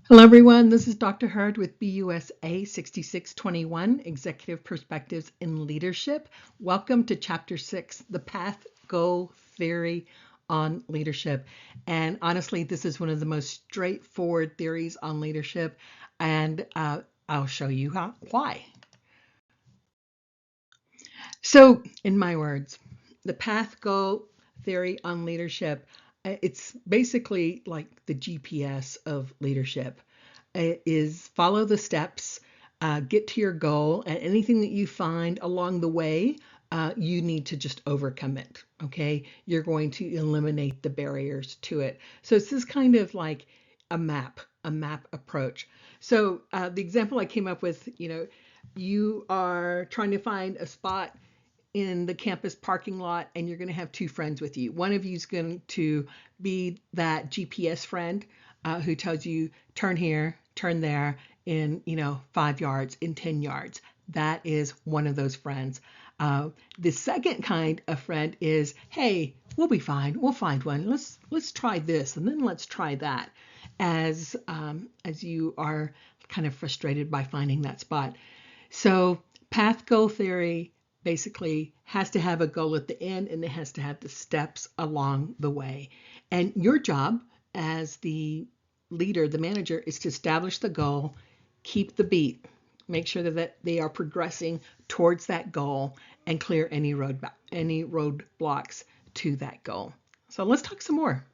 Hello, everyone. This is Dr. Hurd with BUSA 6621, Executive Perspectives in Leadership. Welcome to Chapter 6, The Path Goal Theory on Leadership. And honestly, this is one of the most straightforward theories on leadership, and I'll show you why. So, in my words, the path goal theory on leadership, it's basically like the GPS of leadership. It is follow the steps, get to your goal, and anything that you find along the way, you need to just overcome it. Okay, you're going to eliminate the barriers to it. So this is kind of like a map approach. So the example I came up with, you are trying to find a spot in the campus parking lot and you're going to have two friends with you. One of you is going to be that GPS friend who tells you turn here, turn there in 5 yards, in 10 yards. That is one of those friends. The second kind of friend is, hey, we'll be fine. We'll find one. Let's try this and then let's try that. As you are kind of frustrated by finding that spot. So path goal theory basically has to have a goal at the end and it has to have the steps along the way. And your job as the leader, the manager, is to establish the goal, keep the beat, make sure that they are progressing towards that goal and clear any roadblocks to that goal. So let's talk some more.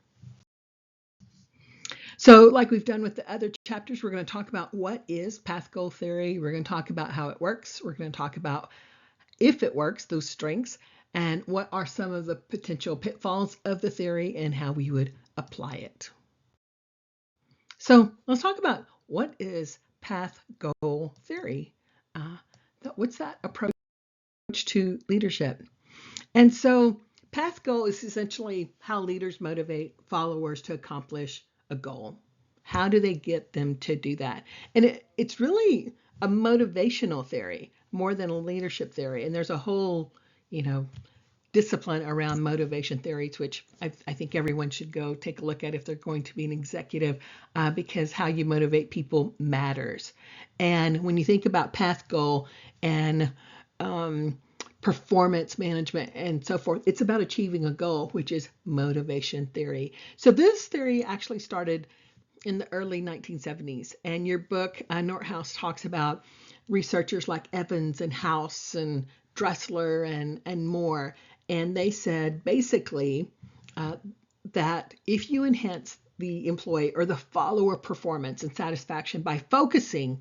So like we've done with the other chapters, we're going to talk about what is path goal theory. We're going to talk about how it works. We're going to talk about if it works, those strengths, and what are some of the potential pitfalls of the theory and how we would apply it. So let's talk about what is path goal theory. What's that approach to leadership? And so path goal is essentially how leaders motivate followers to accomplish a goal. How do they get them to do that? And it's really a motivational theory more than a leadership theory. And there's a whole, discipline around motivation theories, which I think everyone should go take a look at if they're going to be an executive, because how you motivate people matters. And when you think about path goal and performance management and so forth, it's about achieving a goal, which is motivation theory. So this theory actually started in the early 1970s. And your book, Northouse, talks about researchers like Evans and House and Dressler and more. And they said basically that if you enhance the employee or the follower performance and satisfaction by focusing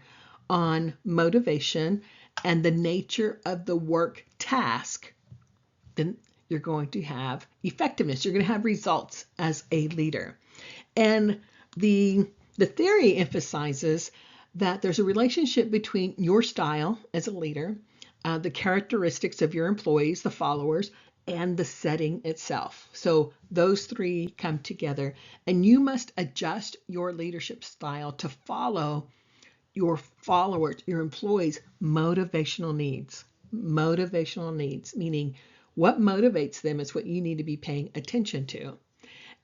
on motivation and the nature of the work task, then you're going to have effectiveness. You're going to have results as a leader. And the theory emphasizes that there's a relationship between your style as a leader, the characteristics of your employees, the followers, and the setting itself. So those three come together, and you must adjust your leadership style to follow your followers, your employees' motivational needs. Motivational needs, meaning what motivates them is what you need to be paying attention to.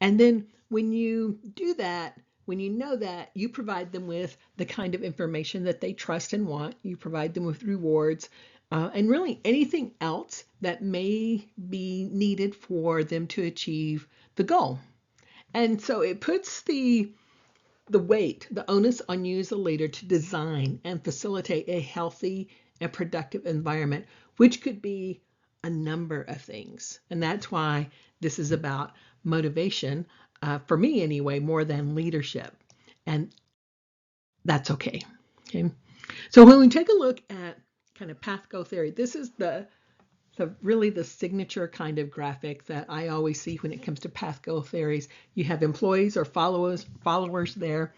And then when you do that, when you know that, you provide them with the kind of information that they trust and want. You provide them with rewards and really anything else that may be needed for them to achieve the goal. And so it puts the weight, the onus on you as a leader to design and facilitate a healthy and productive environment, which could be a number of things. And that's why this is about motivation, for me anyway, more than leadership. And that's okay. Okay. So when we take a look at kind of path goal theory, this is really the signature kind of graphic that I always see when it comes to path goal theories. You have employees or followers there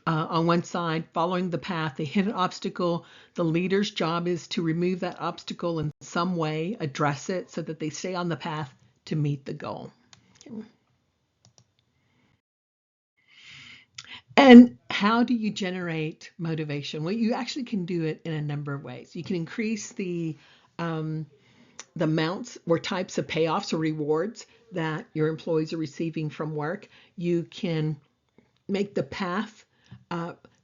on one side following the path. They hit an obstacle. The leader's job is to remove that obstacle in some way, address it so that they stay on the path to meet the goal. Okay. And how do you generate motivation? Well, you actually can do it in a number of ways. You can increase the amounts or types of payoffs or rewards that your employees are receiving from work. You can make the path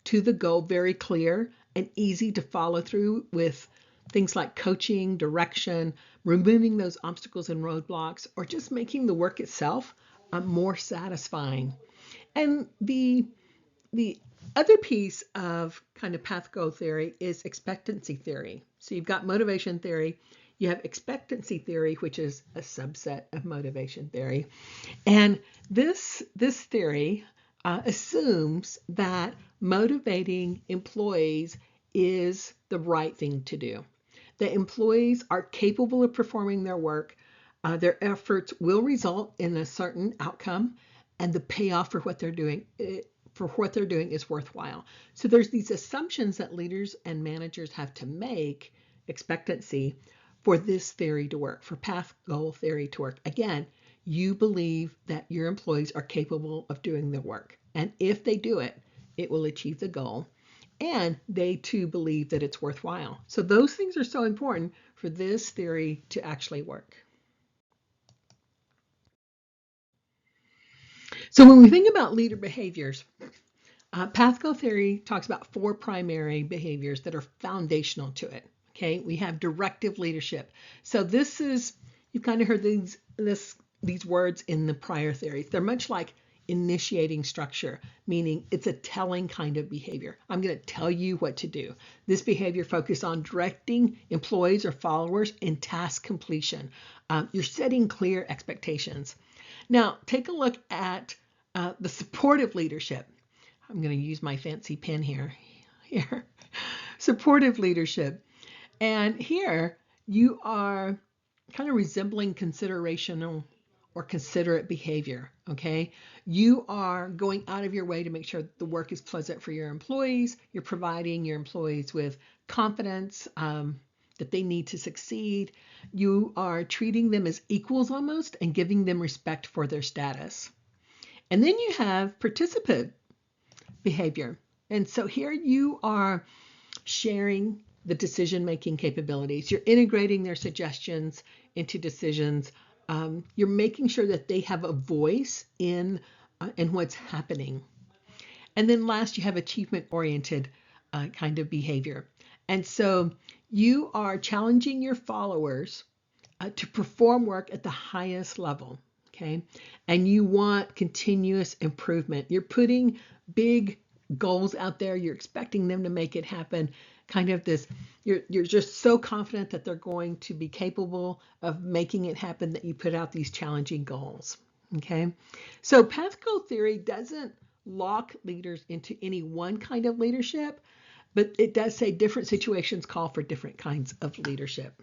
to the goal, very clear and easy to follow through with things like coaching, direction, removing those obstacles and roadblocks, or just making the work itself more satisfying. And the other piece of kind of path goal theory is expectancy theory. So you've got motivation theory, you have expectancy theory, which is a subset of motivation theory. And this theory assumes that motivating employees is the right thing to do. That employees are capable of performing their work, their efforts will result in a certain outcome, and the payoff for what they're doing is worthwhile. So there's these assumptions that leaders and managers have to make, expectancy, for this theory to work, for path goal theory to work. Again, you believe that your employees are capable of doing the work. And if they do it, it will achieve the goal. And they too believe that it's worthwhile. So those things are so important for this theory to actually work. So when we think about leader behaviors, path goal theory talks about 4 primary behaviors that are foundational to it. Okay, we have directive leadership. So this is, you've kind of heard these words in the prior theories. They're much like initiating structure, meaning it's a telling kind of behavior. I'm going to tell you what to do. This behavior focuses on directing employees or followers in task completion. You're setting clear expectations. Now, take a look at the supportive leadership. I'm going to use my fancy pen here. Supportive leadership. And here you are kind of resembling considerational or considerate behavior, okay? You are going out of your way to make sure the work is pleasant for your employees. You're providing your employees with confidence that they need to succeed. You are treating them as equals almost and giving them respect for their status. And then you have participant behavior. And so here you are sharing the decision-making capabilities. You're integrating their suggestions into decisions. You're making sure that they have a voice in what's happening. And then last, you have achievement-oriented kind of behavior. And so you are challenging your followers to perform work at the highest level, okay? And you want continuous improvement. You're putting big goals out there. You're expecting them to make it happen. Kind of this, you're just so confident that they're going to be capable of making it happen that you put out these challenging goals, okay? So path goal theory doesn't lock leaders into any one kind of leadership, but it does say different situations call for different kinds of leadership.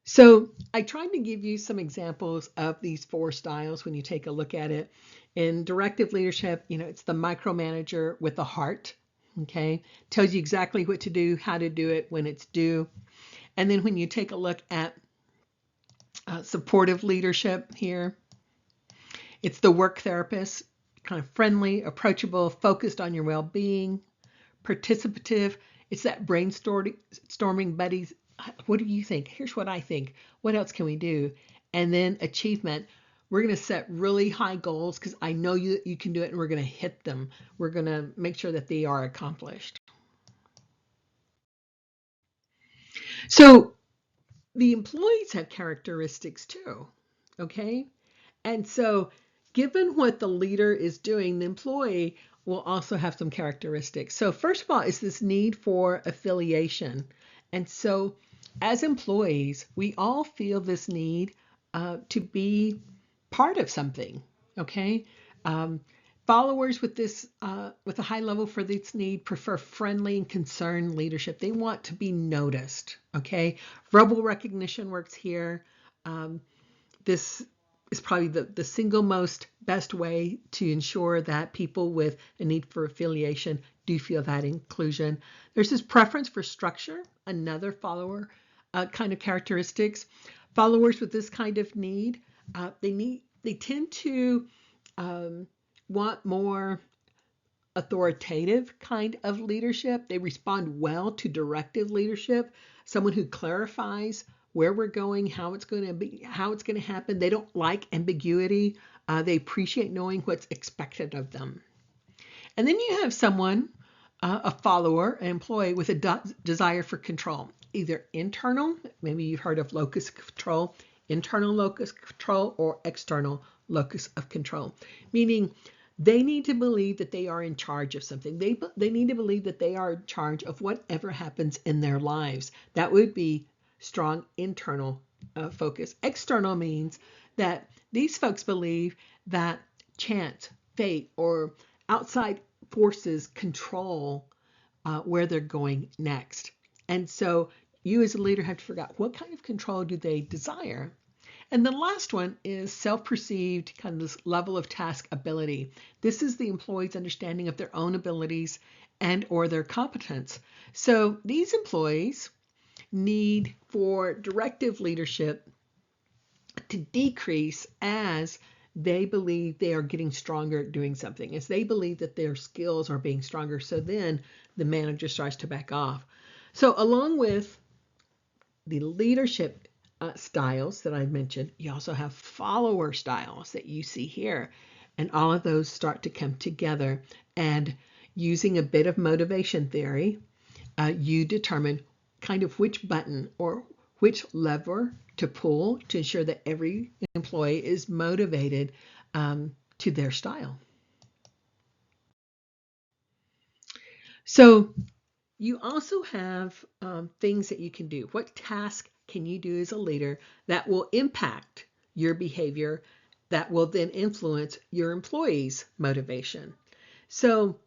So I tried to give you some examples of these 4 styles when you take a look at it. In directive leadership, it's the micromanager with a heart, okay? Tells you exactly what to do, how to do it, when it's due. And then when you take a look at supportive leadership here, it's the work therapist, kind of friendly, approachable, focused on your well-being. Participative, it's that brainstorming buddies. What do you think? Here's what I think. What else can we do? And then achievement, we're going to set really high goals because I know you can do it, and we're going to hit them. We're going to make sure that they are accomplished. So the employees have characteristics too, okay? And so given what the leader is doing, the employee will also have some characteristics. So first of all is this need for affiliation. And so as employees, we all feel this need to be part of something, okay? Followers with a high level for this need prefer friendly and concerned leadership. They want to be noticed, okay? Verbal recognition works here. This is probably the single most best way to ensure that people with a need for affiliation do feel that inclusion. There's this preference for structure, another follower kind of characteristics. Followers with this kind of need, they tend to want more authoritative kind of leadership. They respond well to directive leadership, someone who clarifies where we're going, how it's going to be, how it's going to happen. They don't like ambiguity. They appreciate knowing what's expected of them. And then you have someone, a follower, an employee with a desire for control, either internal, maybe you've heard of locus of control, internal locus of control, or external locus of control, meaning they need to believe that they are in charge of something. They need to believe that they are in charge of whatever happens in their lives. That would be strong internal focus. External means that these folks believe that chance, fate, or outside forces control where they're going next. And so you as a leader have to figure out what kind of control do they desire. And the last one is self-perceived, kind of this level of task ability. This is the employee's understanding of their own abilities and or their competence. So these employees need for directive leadership to decrease as they believe they are getting stronger at doing something, as they believe that their skills are being stronger. So then the manager starts to back off. So along with the leadership styles that I mentioned, you also have follower styles that you see here. And all of those start to come together. And using a bit of motivation theory, you determine kind of which button or which lever to pull to ensure that every employee is motivated to their style. So you also have things that you can do. What task can you do as a leader that will impact your behavior, that will then influence your employees' motivation? So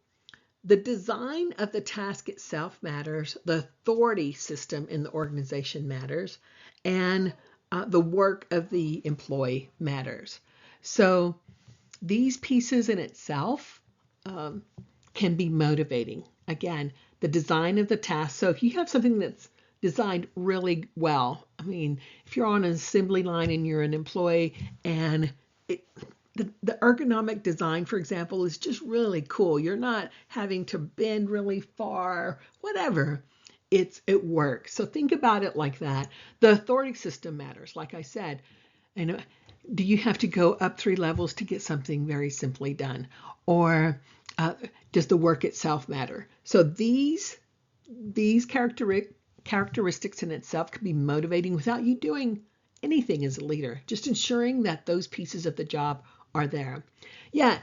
the design of the task itself matters, the authority system in the organization matters, and the work of the employee matters. So these pieces in itself can be motivating. Again, the design of the task. So if you have something that's designed really well, I mean, if you're on an assembly line and you're an employee and the ergonomic design, for example, is just really cool. You're not having to bend really far, whatever. It works. So think about it like that. The authority system matters. Like I said, do you have to go up 3 levels to get something very simply done? Or does the work itself matter? So these characteristics in itself can be motivating without you doing anything as a leader, just ensuring that those pieces of the job are there. Yeah,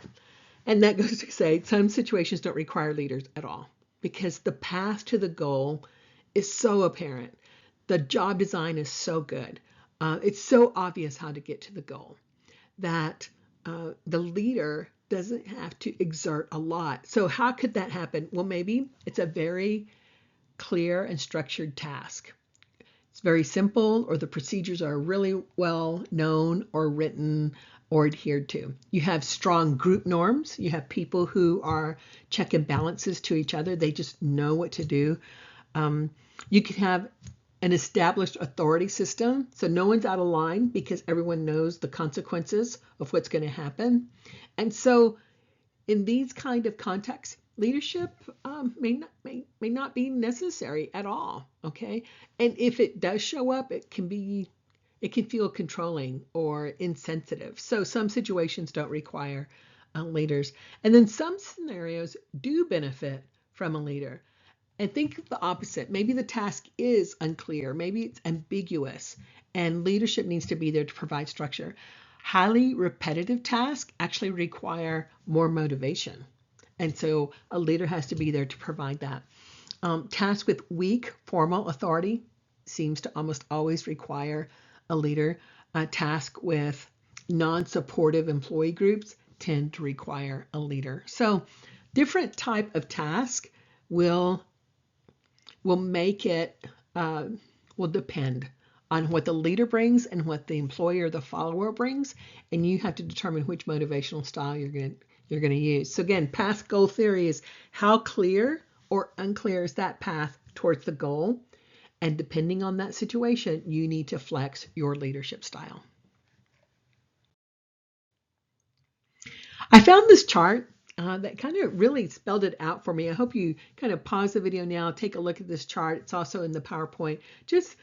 and that goes to say some situations don't require leaders at all because the path to the goal is so apparent. The job design is so good. It's so obvious how to get to the goal that the leader doesn't have to exert a lot. So how could that happen? Well, maybe it's a very clear and structured task. It's very simple, or the procedures are really well known or written or adhered to. You have strong group norms. You have people who are check and balances to each other. They just know what to do. You can have an established authority system, so no one's out of line because everyone knows the consequences of what's going to happen. And so in these kind of contexts, leadership may not be necessary at all, okay? And if it does show up, it can feel controlling or insensitive. So some situations don't require leaders. And then some scenarios do benefit from a leader. And think of the opposite. Maybe the task is unclear. Maybe it's ambiguous. And leadership needs to be there to provide structure. Highly repetitive tasks actually require more motivation. And so a leader has to be there to provide that. Tasks with weak formal authority seems to almost always require a leader. A task with non-supportive employee groups tend to require a leader. So different type of task will make it, will depend on what the leader brings and what the employee or the follower brings, and you have to determine which motivational style you're going to use. So again, path goal theory is how clear or unclear is that path towards the goal, and depending on that situation, you need to flex your leadership style. I found this chart that kind of really spelled it out for me. I hope you kind of pause the video now, take a look at this chart. It's also in the PowerPoint. Just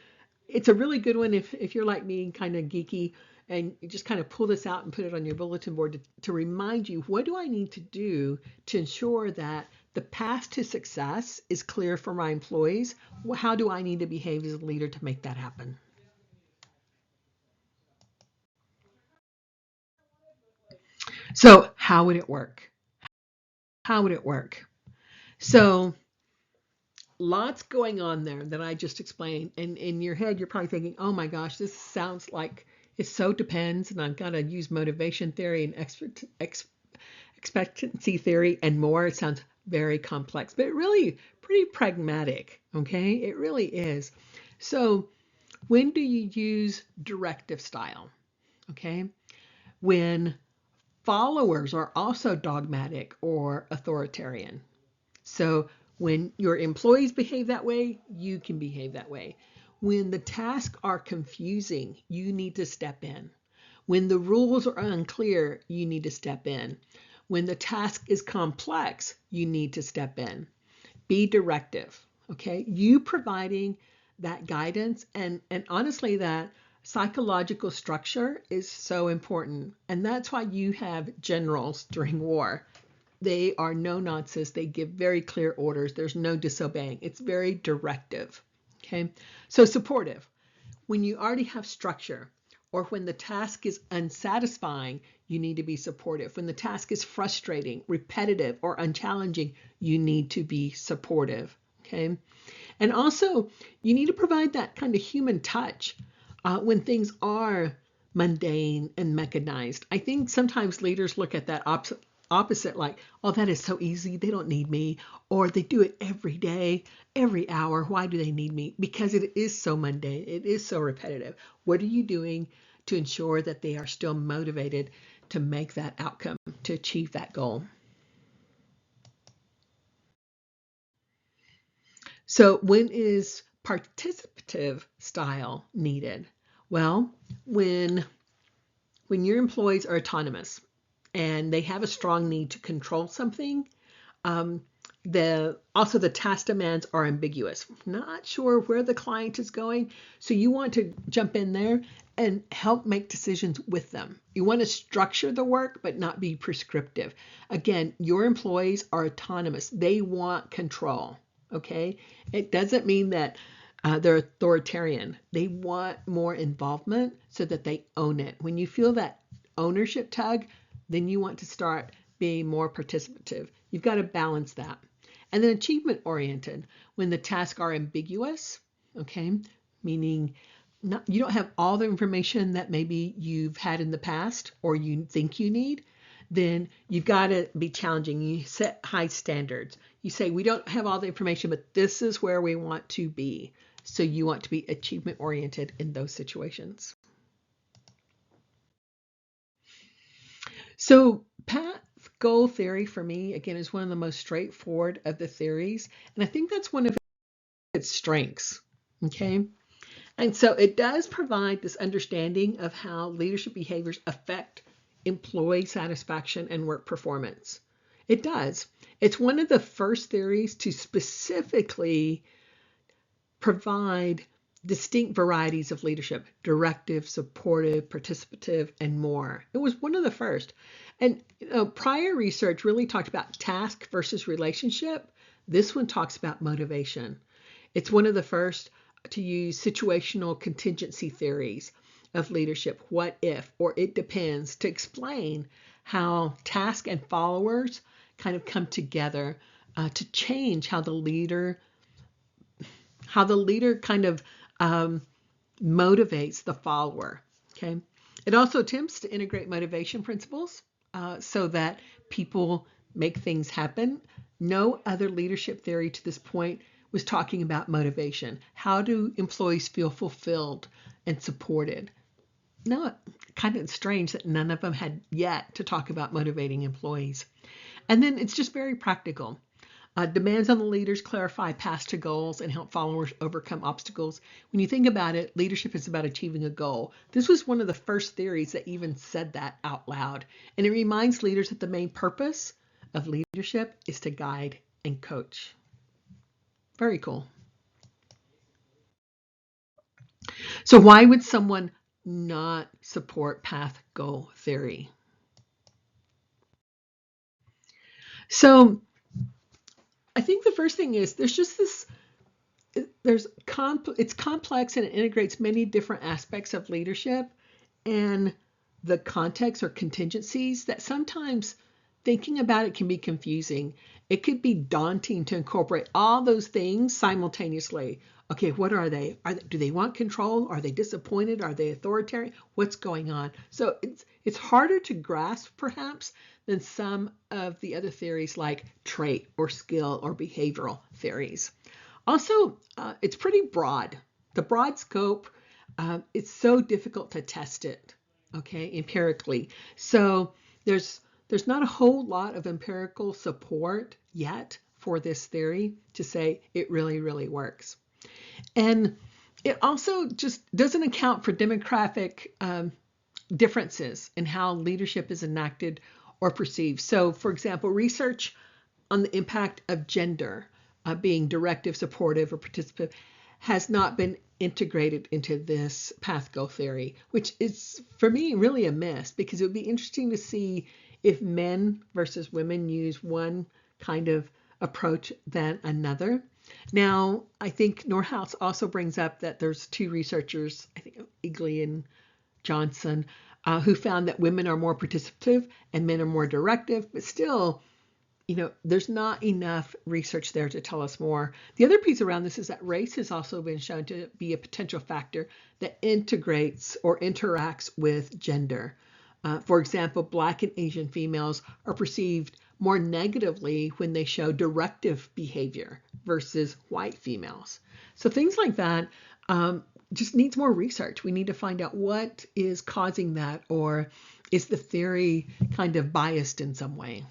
It's a really good one if you're like me, kind of geeky, and you just kind of pull this out and put it on your bulletin board to remind you, what do I need to do to ensure that the path to success is clear for my employees? How do I need to behave as a leader to make that happen? So how would it work? How would it work? So lots going on there that I just explained. And in your head, you're probably thinking, oh my gosh, this sounds like it so depends. And I've got to use motivation theory and expectancy theory and more. It sounds very complex, but it really pretty pragmatic. Okay, it really is. So when do you use directive style? Okay, when followers are also dogmatic or authoritarian. So when your employees behave that way, you can behave that way. When the tasks are confusing, you need to step in. When the rules are unclear, you need to step in. When the task is complex, you need to step in. Be directive, okay? You providing that guidance and honestly that psychological structure is so important. And that's why you have generals during war. They are no nonsense. They give very clear orders. There's no disobeying. It's very directive. Okay. So supportive. When you already have structure or when the task is unsatisfying, you need to be supportive. When the task is frustrating, repetitive, or unchallenging, you need to be supportive. Okay. And also, you need to provide that kind of human touch when things are mundane and mechanized. I think sometimes leaders look at that opposite, like, oh, that is so easy. They don't need me. Or they do it every day, every hour. Why do they need me? Because it is so mundane. It is so repetitive. What are you doing to ensure that they are still motivated to make that outcome, to achieve that goal? So when is participative style needed? Well, when your employees are autonomous and they have a strong need to control something, um, the task demands are ambiguous. Not sure where the client is going, so you want to jump in there and help make decisions with them. You want to structure the work but not be prescriptive. Again, your employees are autonomous. They want control. Okay, it doesn't mean that they're authoritarian. They want more involvement so that they own it. When you feel that ownership tug, then you want to start being more participative. You've got to balance that. And then achievement oriented, when the tasks are ambiguous, okay, meaning you don't have all the information that maybe you've had in the past or you think you need, then you've got to be challenging. You set high standards. You say, we don't have all the information, but this is where we want to be. So you want to be achievement oriented in those situations. So path goal theory for me, again, is one of the most straightforward of the theories. And I think that's one of its strengths. Okay. And so it does provide this understanding of how leadership behaviors affect employee satisfaction and work performance. It does. It's one of the first theories to specifically provide distinct varieties of leadership: directive, supportive, participative, and more. It was one of the first. And prior research really talked about task versus relationship. This one talks about motivation. It's one of the first to use situational contingency theories of leadership, what if, or it depends, to explain how task and followers kind of come together to change how the leader kind of motivates the follower. Okay. It also attempts to integrate motivation principles so that people make things happen. No other leadership theory to this point was talking about motivation. How do employees feel fulfilled and supported? No, kind of strange that none of them had yet to talk about motivating employees. And then it's just very practical. Demands on the leaders clarify paths to goals and help followers overcome obstacles. When you think about it, leadership is about achieving a goal. This was one of the first theories that even said that out loud. And it reminds leaders that the main purpose of leadership is to guide and coach. Very cool. So why would someone not support path goal theory? So I think the first thing is there's just this, it's complex and it integrates many different aspects of leadership and the context or contingencies that sometimes thinking about it can be confusing. It could be daunting to incorporate all those things simultaneously. Okay, what are they? Do they want control? Are they disappointed? Are they authoritarian? What's going on? So it's harder to grasp perhaps than some of the other theories like trait or skill or behavioral theories. Also, it's pretty broad. The broad scope, it's so difficult to test it, okay, empirically. So there's not a whole lot of empirical support yet for this theory to say it really, really works. And it also just doesn't account for demographic differences in how leadership is enacted or perceived. So, for example, research on the impact of gender, being directive, supportive, or participative, has not been integrated into this path goal theory, which is, for me, really a miss, because it would be interesting to see if men versus women use one kind of approach than another. Now, I think Northouse also brings up that there's two researchers, I think Eagley and Johnson, who found that women are more participative and men are more directive, but still, there's not enough research there to tell us more. The other piece around this is that race has also been shown to be a potential factor that integrates or interacts with gender. For example, Black and Asian females are perceived more negatively when they show directive behavior versus white females. So things like that just needs more research. We need to find out what is causing that, or is the theory kind of biased in some way.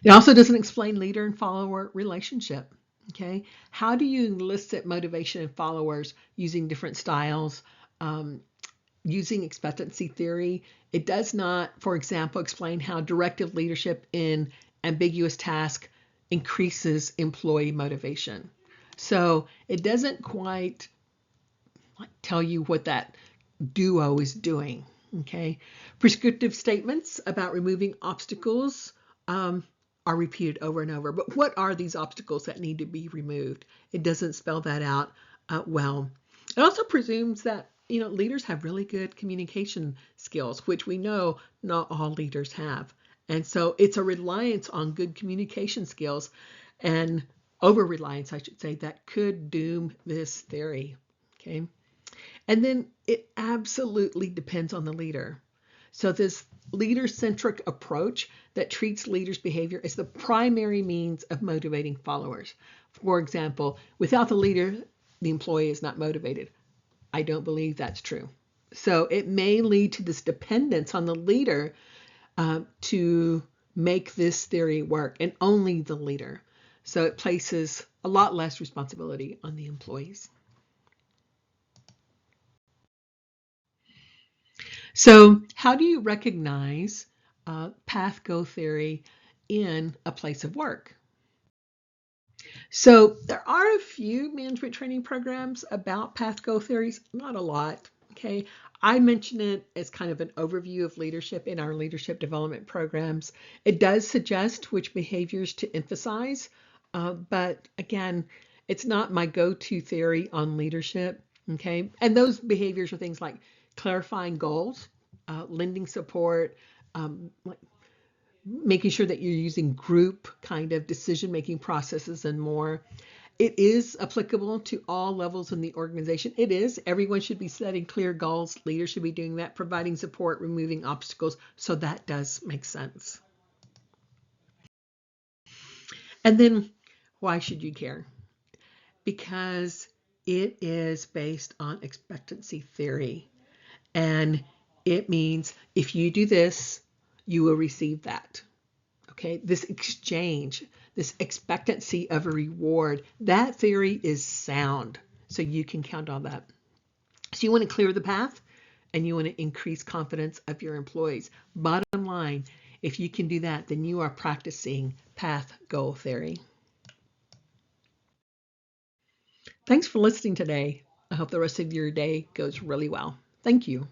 It also doesn't explain leader and follower relationship. Okay, how do you elicit motivation in followers using different styles, using expectancy theory? It does not, for example, explain how directive leadership in ambiguous tasks increases employee motivation. So it doesn't quite tell you what that duo is doing. Okay, prescriptive statements about removing obstacles are repeated over and over. But what are these obstacles that need to be removed? It doesn't spell that out well. It also presumes that leaders have really good communication skills, which we know not all leaders have. And so it's a reliance on good communication skills and over-reliance, I should say, that could doom this theory. Okay. And then it absolutely depends on the leader. So this leader-centric approach that treats leaders' behavior as the primary means of motivating followers. For example, without the leader, the employee is not motivated. I don't believe that's true. So it may lead to this dependence on the leader to make this theory work, and only the leader. So it places a lot less responsibility on the employees. So how do you recognize path go theory in a place of work? So there are a few management training programs about path go theories, not a lot. Okay, I mention it as kind of an overview of leadership in our leadership development programs. It does suggest which behaviors to emphasize, but again, it's not my go-to theory on leadership. Okay, and those behaviors are things like clarifying goals, lending support, like making sure that you're using group kind of decision-making processes and more. It is applicable to all levels in the organization. It is. Everyone should be setting clear goals. Leaders should be doing that, providing support, removing obstacles. So that does make sense. And then why should you care? Because it is based on expectancy theory. And it means if you do this, you will receive that. Okay, this exchange, this expectancy of a reward, that theory is sound. So you can count on that. So you want to clear the path and you want to increase confidence of your employees. Bottom line, if you can do that, then you are practicing path goal theory. Thanks for listening today. I hope the rest of your day goes really well. Thank you.